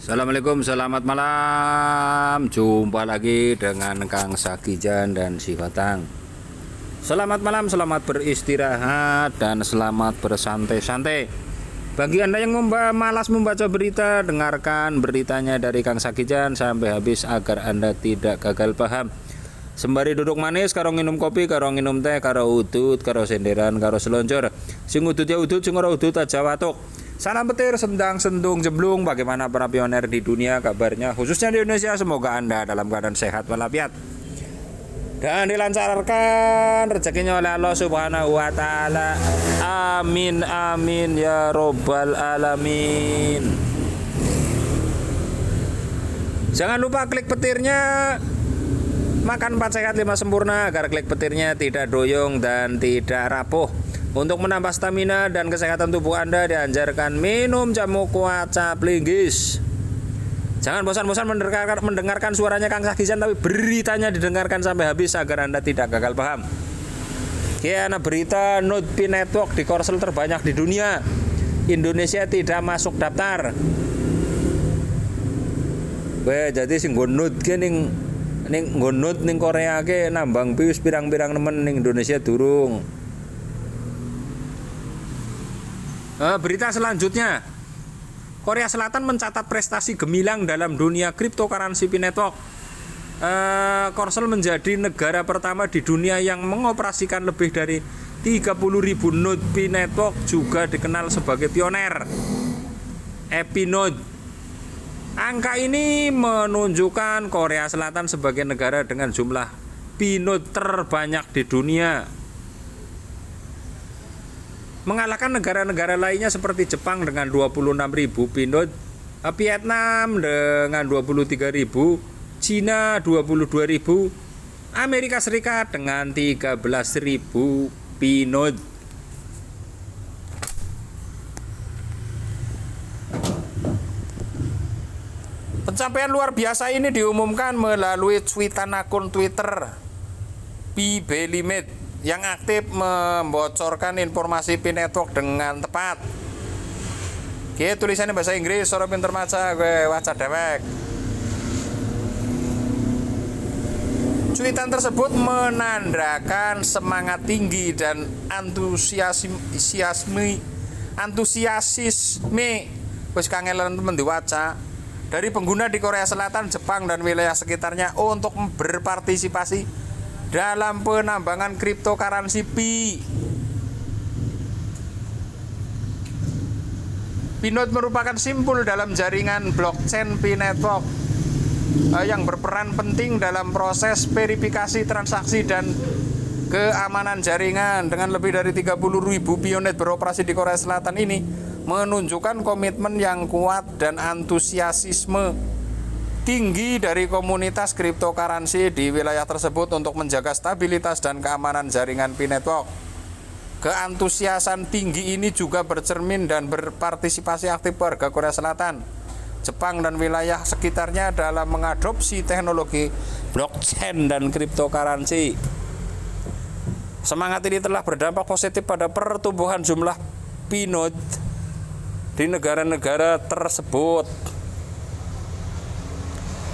Assalamualaikum, selamat malam. Jumpa lagi dengan Kang Sakijan dan si Batang. Selamat malam, selamat beristirahat dan selamat bersantai-santai. Bagi Anda yang malas membaca berita, dengarkan beritanya dari Kang Sakijan sampai habis agar Anda tidak gagal paham. Sembari duduk manis, karo nginum kopi, karo nginum teh, karo udut, karo senderan, karo seloncor. Sing udut ya udut, sing ora udut aja watuk. Salam petir, sendang, sendung, jemblung. Bagaimana para pioner di dunia kabarnya, khususnya di Indonesia? Semoga Anda dalam keadaan sehat walafiat dan dilancarkan rezekinya oleh Allah Subhanahu wa taala. Amin amin ya robbal alamin. Jangan lupa klik petirnya. Makan 4 sehat 5 sempurna agar klik petirnya tidak doyong dan tidak rapuh. Untuk menambah stamina dan kesehatan tubuh Anda, dianjurkan minum jamu kuat Caplinggis. Jangan bosan-bosan mendengarkan suaranya Kang Sakijan, tapi beritanya didengarkan sampai habis agar Anda tidak gagal paham. Kiana berita Node Network di Korsel terbanyak di dunia. Indonesia tidak masuk daftar. Jadi sing Node ki ning Node ning Korea ke nambang pius pirang-pirang nemen, ning Indonesia durung. Berita selanjutnya, Korea Selatan mencatat prestasi gemilang dalam dunia cryptocurrency Pi Network. Korsel menjadi negara pertama di dunia yang mengoperasikan lebih dari 30.000 node Pi Network, juga dikenal sebagai pioner Epinode. Angka ini menunjukkan Korea Selatan sebagai negara dengan jumlah Pi node terbanyak di dunia, mengalahkan negara-negara lainnya seperti Jepang dengan 26.000 Pi node, Vietnam dengan 23.000, Cina 22.000, Amerika Serikat dengan 13.000 Pi node. Pencapaian luar biasa ini diumumkan melalui tweetan akun Twitter Pi Limit yang aktif membocorkan informasi Pi Network dengan tepat. Oke, tulisannya bahasa Inggris, sora pinter maca, gue waca dewek. Cuitan tersebut menandakan semangat tinggi dan antusiasme wis kangelan temen diwaca dari pengguna di Korea Selatan, Jepang dan wilayah sekitarnya untuk berpartisipasi dalam penambangan cryptocurrency Pi. Pinode merupakan simpul dalam jaringan blockchain Pi Network yang berperan penting dalam proses verifikasi transaksi dan keamanan jaringan. Dengan lebih dari 30.000 pionet beroperasi di Korea Selatan ini menunjukkan komitmen yang kuat dan antusiasme tinggi dari komunitas cryptocurrency di wilayah tersebut untuk menjaga stabilitas dan keamanan jaringan Pi Network. Keantusiasan tinggi ini juga bercermin dan berpartisipasi aktif warga Korea Selatan, Jepang dan wilayah sekitarnya dalam mengadopsi teknologi blockchain dan cryptocurrency. Semangat ini telah berdampak positif pada pertumbuhan jumlah Pi node di negara-negara tersebut.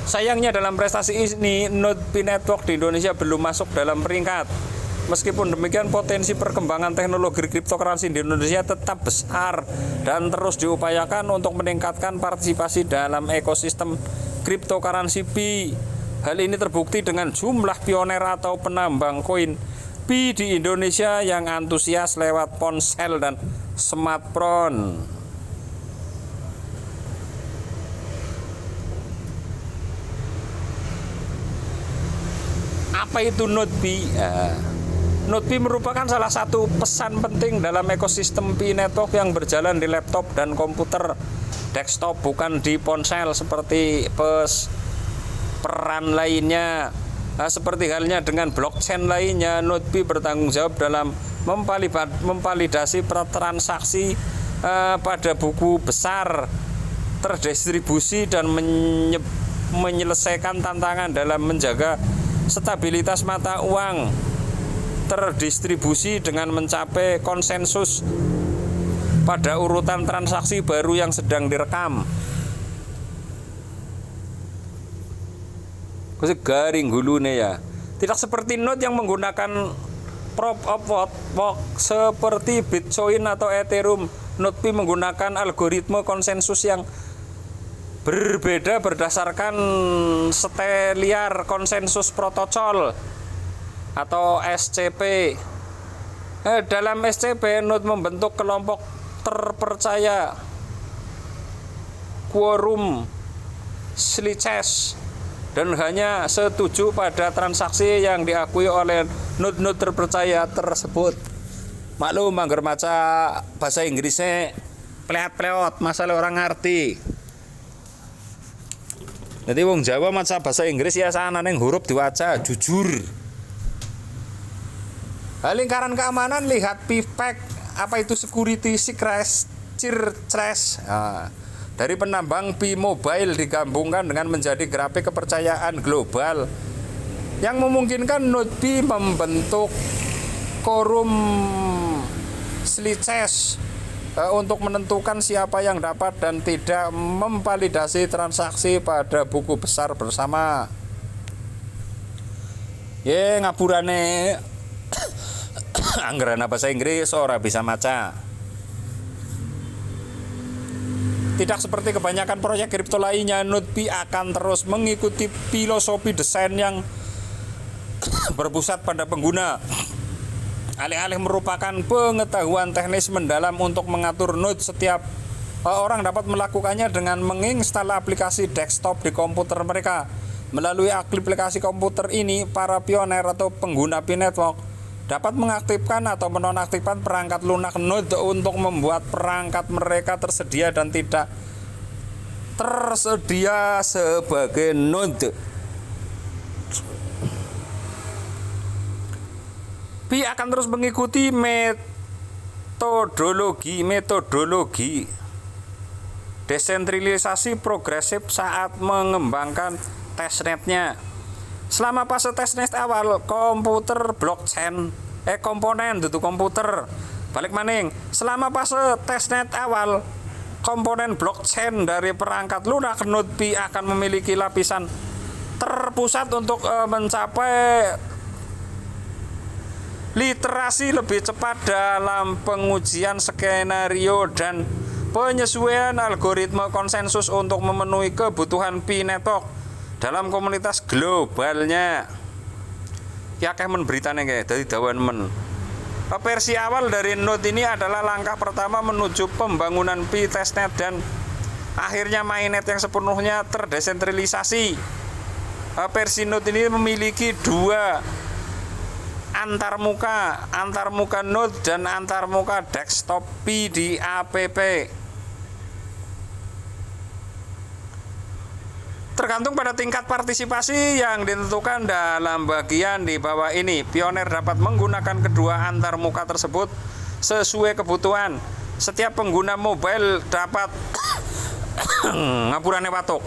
Sayangnya dalam prestasi ini, node Pi Network di Indonesia belum masuk dalam peringkat. Meskipun demikian, potensi perkembangan teknologi cryptocurrency di Indonesia tetap besar dan terus diupayakan untuk meningkatkan partisipasi dalam ekosistem cryptocurrency Pi. Hal ini terbukti dengan jumlah pioner atau penambang koin Pi di Indonesia yang antusias lewat ponsel dan smartphone. Apa itu Node Pi? Node Pi merupakan salah satu pesan penting dalam ekosistem Pi Network yang berjalan di laptop dan komputer desktop, bukan di ponsel seperti peran lainnya. Seperti halnya dengan blockchain lainnya, Node Pi bertanggung jawab dalam memvalidasi transaksi pada buku besar, terdistribusi dan menyelesaikan tantangan dalam menjaga stabilitas mata uang terdistribusi dengan mencapai konsensus pada urutan transaksi baru yang sedang direkam. garing hulunya ya. Tidak seperti Node yang menggunakan proof of work seperti Bitcoin atau Ethereum. Node Pi menggunakan algoritma konsensus yang berbeda berdasarkan Stellar Konsensus Protocol atau SCP. Dalam SCP, Node membentuk kelompok terpercaya quorum slices dan hanya setuju pada transaksi yang diakui oleh node-node terpercaya tersebut. Maklum anggar maca bahasa Inggrisnya pleot-pleot, masalah orang ngerti. Jadi wong Jawa maca bahasa Inggris ya sana neng huruf diwaca jujur. Lingkaran keamanan lihat PIFPAC, apa itu security secret trace. Dari penambang Pi Mobile digabungkan dengan menjadi grafik kepercayaan global yang memungkinkan Node Pi membentuk quorum slices untuk menentukan siapa yang dapat dan tidak memvalidasi transaksi pada buku besar bersama. Ngapurane anggaran bahasa Inggris ora bisa maca. Tidak seperti kebanyakan proyek kripto lainnya, Node Pi akan terus mengikuti filosofi desain yang berpusat pada pengguna. Alih-alih merupakan pengetahuan teknis mendalam untuk mengatur node, setiap orang dapat melakukannya dengan menginstal aplikasi desktop di komputer mereka. Melalui aplikasi komputer ini, para pioner atau pengguna Pi Network dapat mengaktifkan atau menonaktifkan perangkat lunak Node untuk membuat perangkat mereka tersedia dan tidak tersedia sebagai Node. Pi akan terus mengikuti metodologi desentralisasi progresif saat mengembangkan testnetnya. Selama fase testnet awal, komputer blockchain komponen itu komputer. Balik maning, selama fase testnet awal, komponen blockchain dari perangkat lunak Node Pi akan memiliki lapisan terpusat untuk mencapai literasi lebih cepat dalam pengujian skenario dan penyesuaian algoritma konsensus untuk memenuhi kebutuhan Pi Network dalam komunitas globalnya. Ya men beritanya kayak dari dawan men. Versi awal dari Node ini adalah langkah pertama menuju pembangunan Pi testnet dan akhirnya mainnet yang sepenuhnya terdesentralisasi. Versi Node ini memiliki dua antarmuka Node dan antarmuka desktop Pi di app. Tergantung pada tingkat partisipasi yang ditentukan dalam bagian di bawah ini. Pioner dapat menggunakan kedua antarmuka tersebut sesuai kebutuhan. Setiap pengguna mobile dapat ngapurane watuk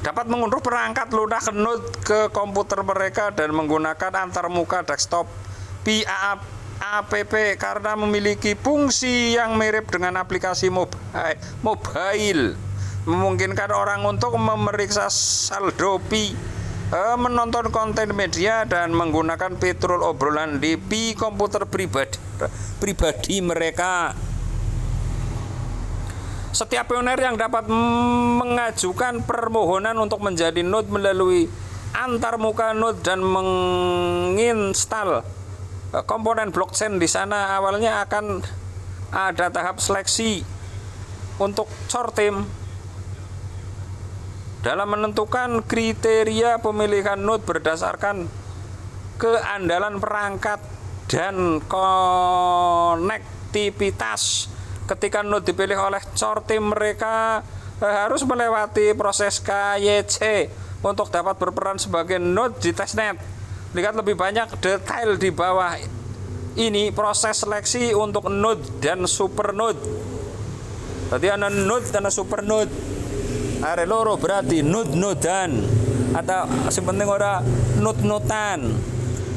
dapat mengunduh perangkat lunak Node ke komputer mereka dan menggunakan antarmuka desktop Pi app karena memiliki fungsi yang mirip dengan aplikasi mobile. Memungkinkan orang untuk memeriksa saldo Pi, menonton konten media dan menggunakan fitur obrolan di Pi komputer pribadi mereka. Setiap pioner yang dapat mengajukan permohonan untuk menjadi Node melalui antarmuka Node dan menginstal komponen blockchain di sana, awalnya akan ada tahap seleksi untuk core team dalam menentukan kriteria pemilihan Node berdasarkan keandalan perangkat dan konektivitas. Ketika Node dipilih oleh core team, mereka harus melewati proses KYC untuk dapat berperan sebagai Node di testnet. Lihat lebih banyak detail di bawah ini proses seleksi untuk Node dan Supernode. Tadi ada Node dan Supernode. Are loro berarti node-nodan atau sepenting ora node-notan.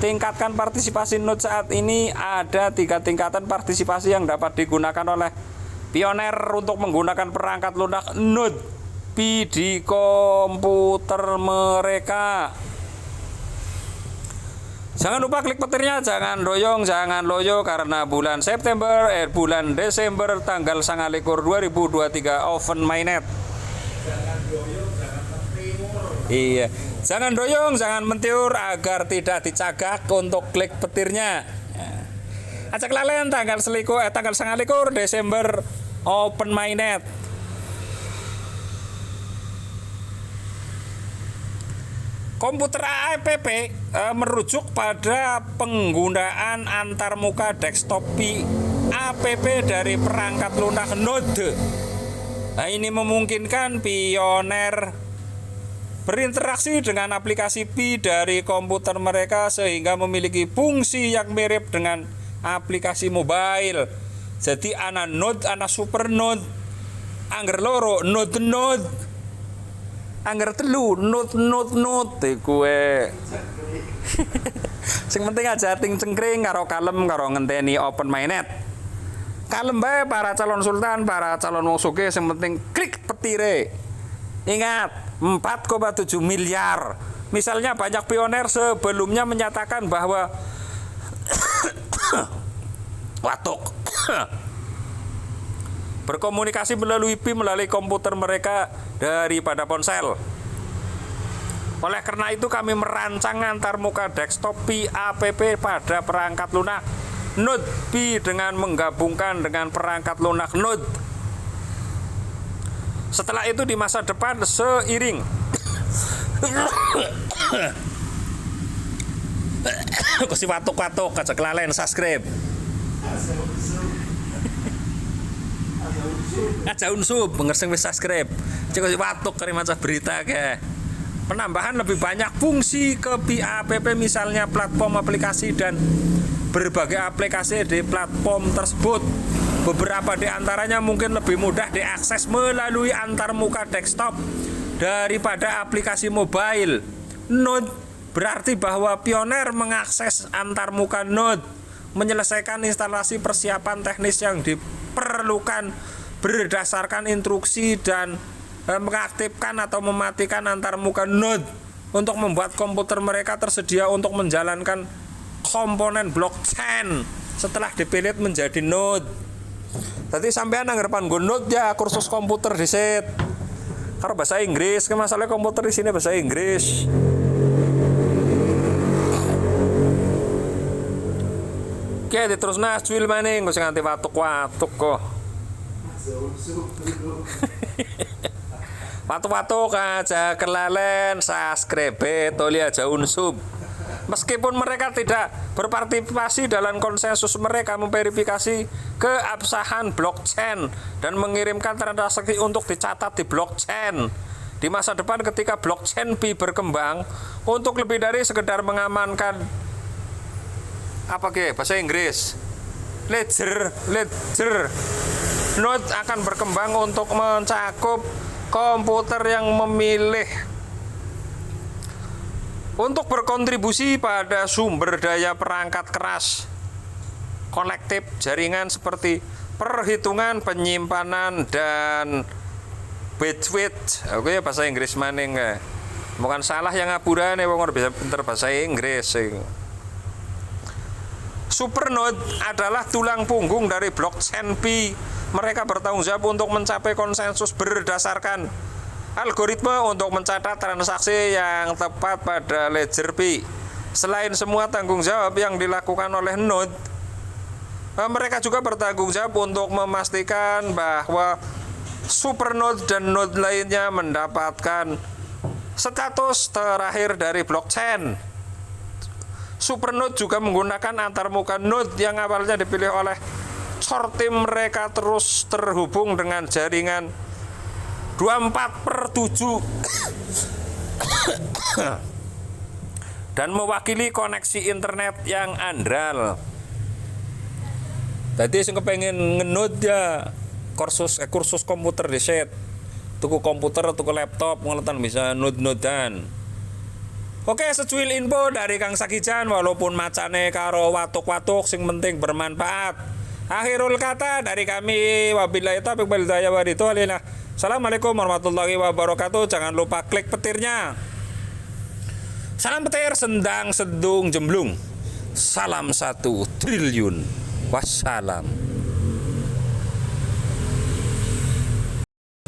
Tingkatkan partisipasi Node saat ini ada 3 tingkatan partisipasi yang dapat digunakan oleh pioner untuk menggunakan perangkat lunak Node. pi di komputer mereka. Jangan lupa klik petirnya, jangan doyong, jangan loyo karena bulan Desember tanggal 29 2023 oven mainnet. Jangan doyong, jangan mentimur. Iya, jangan doyong, jangan mentiur agar tidak dicagak untuk klik petirnya. Acak lalen tanggal 29 Desember open mainnet. Komputer APP merujuk pada penggunaan antarmuka desktop APP dari perangkat lunak Node. Nah, ini memungkinkan Pioneer berinteraksi dengan aplikasi Pi dari komputer mereka sehingga memiliki fungsi yang mirip dengan aplikasi mobile. Jadi ana Node, ana Super Node, angger loro Node, angger telu Node kuwe. Sing penting aja ting cengkring karo kalem karo ngenteni open mainnet. Kalem bae para calon sultan, para calon wong sugih, sing penting klik petire. Ingat, 4,7 miliar. Misalnya banyak pioner sebelumnya menyatakan bahwa watuk berkomunikasi melalui Pi melalui komputer mereka daripada ponsel. Oleh karena itu kami merancang antarmuka desktop Pi APP pada perangkat lunak Node Pi dengan menggabungkan dengan perangkat lunak Node. Setelah itu di masa depan seiring Kusi watuk-watuk kacak lalen subscribe. Aja unsub pengerseng wis subscribe. Cek watuk kari maca berita ke. Penambahan lebih banyak fungsi ke Pi APP misalnya platform aplikasi dan berbagai aplikasi di platform tersebut. Beberapa di antaranya mungkin lebih mudah diakses melalui antarmuka desktop daripada aplikasi mobile. Node berarti bahwa Pioneer mengakses antarmuka Node, menyelesaikan instalasi persiapan teknis yang diperlukan berdasarkan instruksi dan mengaktifkan atau mematikan antarmuka Node untuk membuat komputer mereka tersedia untuk menjalankan komponen blockchain setelah dipilih menjadi Node. Tadi sampean anggapan nggo Node ya kursus komputer disit. Karo bahasa Inggris, ke masalah komputer di sini bahasa Inggris. Oke, diterusna cuil maning kok sing nganti watuk-watuk kok. Watuk-watuk aja kelalen subscribe toli aja unsub. Meskipun mereka tidak berpartisipasi dalam konsensus mereka memverifikasi keabsahan blockchain dan mengirimkan transaksi untuk dicatat di blockchain. Di masa depan ketika blockchain Pi berkembang untuk lebih dari sekedar mengamankan bahasa Inggris ledger Node akan berkembang untuk mencakup komputer yang memilih untuk berkontribusi pada sumber daya perangkat keras kolektif jaringan seperti perhitungan, penyimpanan, dan bandwidth. Oke, bahasa Inggris maning ya. Bukan salah yang ngaburan ya, wong bisa pinter bahasa Inggris. Supernode adalah tulang punggung dari blockchain Pi. Mereka bertanggung jawab untuk mencapai konsensus berdasarkan algoritma untuk mencatat transaksi yang tepat pada ledger Pi. Selain semua tanggung jawab yang dilakukan oleh Node, mereka juga bertanggung jawab untuk memastikan bahwa Supernode dan node lainnya mendapatkan status terakhir dari blockchain. Supernode juga menggunakan antarmuka node yang awalnya dipilih oleh core team mereka terus terhubung dengan jaringan 24/7 dan mewakili koneksi internet yang andal. Tadi sing kepengen ngenod ya kursus komputer diset. Tuku komputer, tuku laptop, ngeletan bisa node-nodan. Oke, secuil info dari Kang Sakijan, walaupun macane karo watuk-watuk sing penting bermanfaat. Akhirul kata dari kami, wabillahi taufiq wal hidayah wa ridwanillah. Assalamualaikum warahmatullahi wabarakatuh. Jangan lupa klik petirnya. Salam petir, sendang, sedung, jemblung. Salam 1 triliun. Wassalam.